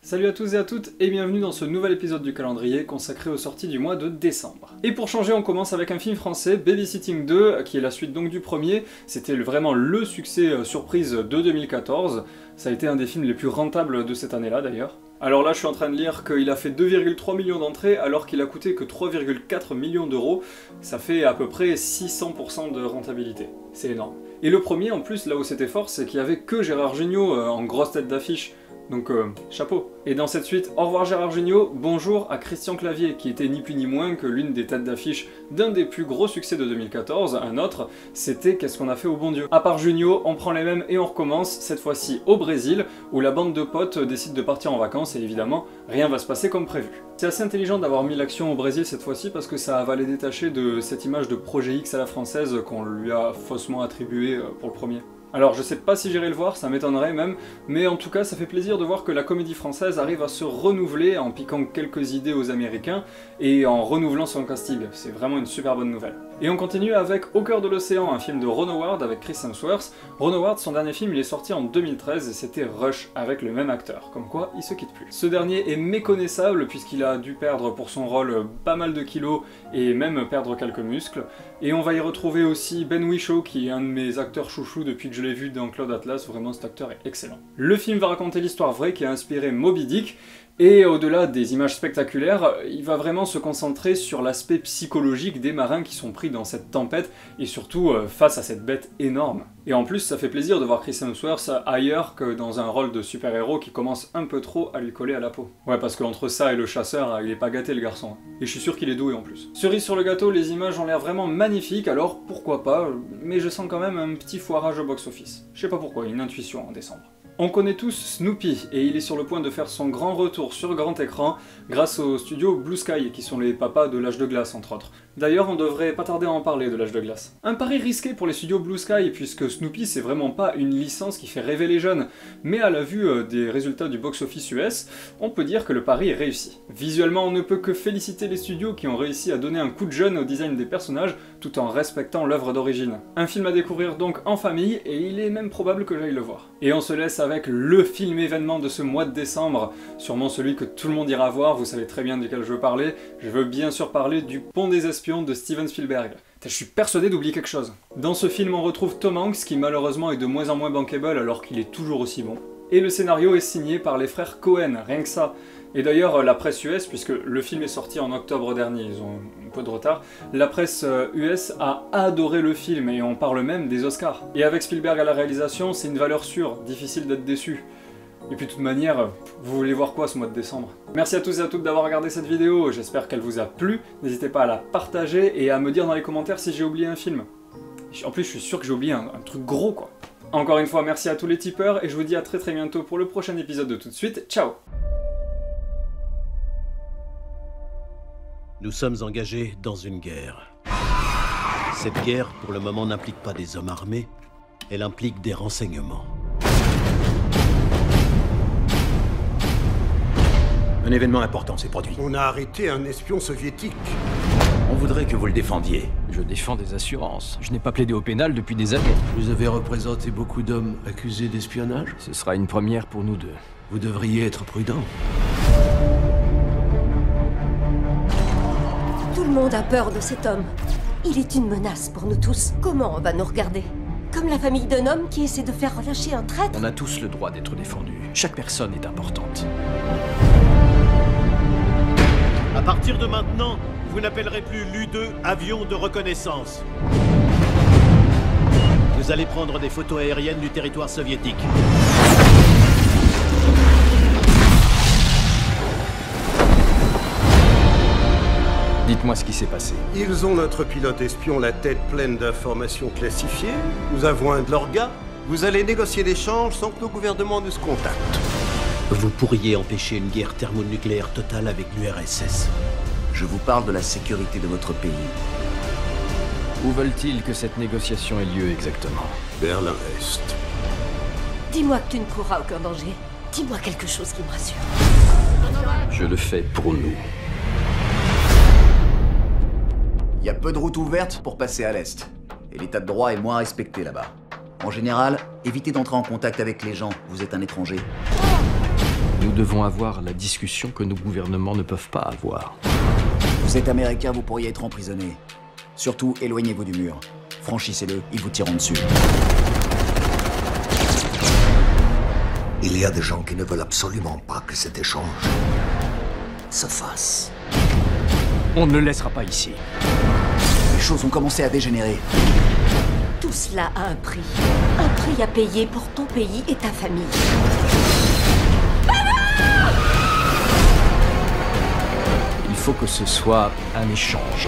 Salut à tous et à toutes et bienvenue dans ce nouvel épisode du calendrier consacré aux sorties du mois de décembre. Et pour changer, on commence avec un film français, Babysitting 2, qui est la suite donc du premier. C'était vraiment le succès surprise de 2014. Ça a été un des films les plus rentables de cette année-là d'ailleurs. Alors là, je suis en train de lire qu'il a fait 2,3 millions d'entrées alors qu'il a coûté que 3,4 millions d'euros. Ça fait à peu près 600% de rentabilité. C'est énorme. Et le premier, en plus, là où c'était fort, c'est qu'il y avait que Gérard Jugnot en grosse tête d'affiche. Donc chapeau. Et dans cette suite, au revoir Gérard Jugnot, bonjour à Christian Clavier, qui était ni plus ni moins que l'une des têtes d'affiche d'un des plus gros succès de 2014, un autre, c'était Qu'est-ce qu'on a fait au bon Dieu. À part Jugnot, on prend les mêmes et on recommence, cette fois-ci au Brésil, où la bande de potes décide de partir en vacances et évidemment, rien va se passer comme prévu. C'est assez intelligent d'avoir mis l'action au Brésil cette fois-ci parce que ça va les détacher de cette image de Projet X à la française qu'on lui a faussement attribuée pour le premier. Alors je sais pas si j'irai le voir, ça m'étonnerait même, mais en tout cas ça fait plaisir de voir que la comédie française arrive à se renouveler en piquant quelques idées aux Américains et en renouvelant son casting, c'est vraiment une super bonne nouvelle. Et on continue avec Au cœur de l'océan, un film de Ron Howard avec Chris Hemsworth. Ron Howard, son dernier film, il est sorti en 2013 et c'était Rush avec le même acteur, comme quoi il se quitte plus. Ce dernier est méconnaissable puisqu'il a dû perdre pour son rôle pas mal de kilos et même perdre quelques muscles. Et on va y retrouver aussi Ben Whishaw qui est un de mes acteurs chouchous depuis que je l'ai vu dans Cloud Atlas, vraiment cet acteur est excellent. Le film va raconter l'histoire vraie qui a inspiré Moby Dick, et au-delà des images spectaculaires, il va vraiment se concentrer sur l'aspect psychologique des marins qui sont pris dans cette tempête, et surtout face à cette bête énorme. Et en plus, ça fait plaisir de voir Chris Hemsworth ailleurs que dans un rôle de super-héros qui commence un peu trop à lui coller à la peau. Ouais, parce qu'entre ça et le chasseur, il est pas gâté le garçon. Et je suis sûr qu'il est doué en plus. Cerise sur le gâteau, les images ont l'air vraiment magnifiques, alors pourquoi pas, mais je sens quand même un petit foirage au box-office. Je sais pas pourquoi, une intuition en décembre. On connaît tous Snoopy, et il est sur le point de faire son grand retour sur grand écran grâce au studio Blue Sky, qui sont les papas de l'âge de glace entre autres. D'ailleurs, on devrait pas tarder à en parler de l'âge de glace. Un pari risqué pour les studios Blue Sky, puisque Snoopy c'est vraiment pas une licence qui fait rêver les jeunes, mais à la vue des résultats du box-office US, on peut dire que le pari est réussi. Visuellement, on ne peut que féliciter les studios qui ont réussi à donner un coup de jeune au design des personnages, tout en respectant l'œuvre d'origine. Un film à découvrir donc en famille, et il est même probable que j'aille le voir. Et on se laisse avec le film événement de ce mois de décembre, sûrement celui que tout le monde ira voir, vous savez très bien duquel je veux parler. Je veux bien sûr parler du Pont des Espions de Steven Spielberg. Je suis persuadé d'oublier quelque chose. Dans ce film, on retrouve Tom Hanks, qui malheureusement est de moins en moins bankable alors qu'il est toujours aussi bon. Et le scénario est signé par les frères Cohen, rien que ça. Et d'ailleurs, la presse US, puisque le film est sorti en octobre dernier, ils ont un peu de retard, la presse US a adoré le film et on parle même des Oscars. Et avec Spielberg à la réalisation, c'est une valeur sûre, difficile d'être déçu. Et puis de toute manière, vous voulez voir quoi ce mois de décembre? Merci à tous et à toutes d'avoir regardé cette vidéo, j'espère qu'elle vous a plu. N'hésitez pas à la partager et à me dire dans les commentaires si j'ai oublié un film. En plus, je suis sûr que j'ai oublié un truc gros quoi. Encore une fois, merci à tous les tipeurs et je vous dis à très bientôt pour le prochain épisode de Tout de suite. Ciao! Nous sommes engagés dans une guerre. Cette guerre, pour le moment, n'implique pas des hommes armés, elle implique des renseignements. Un événement important s'est produit. On a arrêté un espion soviétique. On voudrait que vous le défendiez. Je défends des assurances. Je n'ai pas plaidé au pénal depuis des années. Vous avez représenté beaucoup d'hommes accusés d'espionnage. Ce sera une première pour nous deux. Vous devriez être prudent. Tout le monde a peur de cet homme. Il est une menace pour nous tous. Comment on va nous regarder? Comme la famille d'un homme qui essaie de faire relâcher un traître? On a tous le droit d'être défendus. Chaque personne est importante. À partir de maintenant, vous n'appellerez plus l'U-2 avion de reconnaissance. Vous allez prendre des photos aériennes du territoire soviétique. Dites-moi ce qui s'est passé. Ils ont notre pilote espion la tête pleine d'informations classifiées. Nous avons un de leurs gars. Vous allez négocier l'échange sans que nos gouvernements ne se contactent. Vous pourriez empêcher une guerre thermonucléaire totale avec l'URSS. Je vous parle de la sécurité de votre pays. Où veulent-ils que cette négociation ait lieu exactement? Berlin-Est. Dis-moi que tu ne courras aucun danger. Dis-moi quelque chose qui me rassure. Je le fais pour nous. Il y a peu de routes ouvertes pour passer à l'Est. Et l'état de droit est moins respecté là-bas. En général, évitez d'entrer en contact avec les gens. Vous êtes un étranger. Nous devons avoir la discussion que nos gouvernements ne peuvent pas avoir. Vous êtes américain, vous pourriez être emprisonné. Surtout, éloignez-vous du mur. Franchissez-le, ils vous tireront dessus. Il y a des gens qui ne veulent absolument pas que cet échange se fasse. On ne le laissera pas ici. Les choses ont commencé à dégénérer. Tout cela a un prix. Un prix à payer pour ton pays et ta famille. Il faut que ce soit un échange.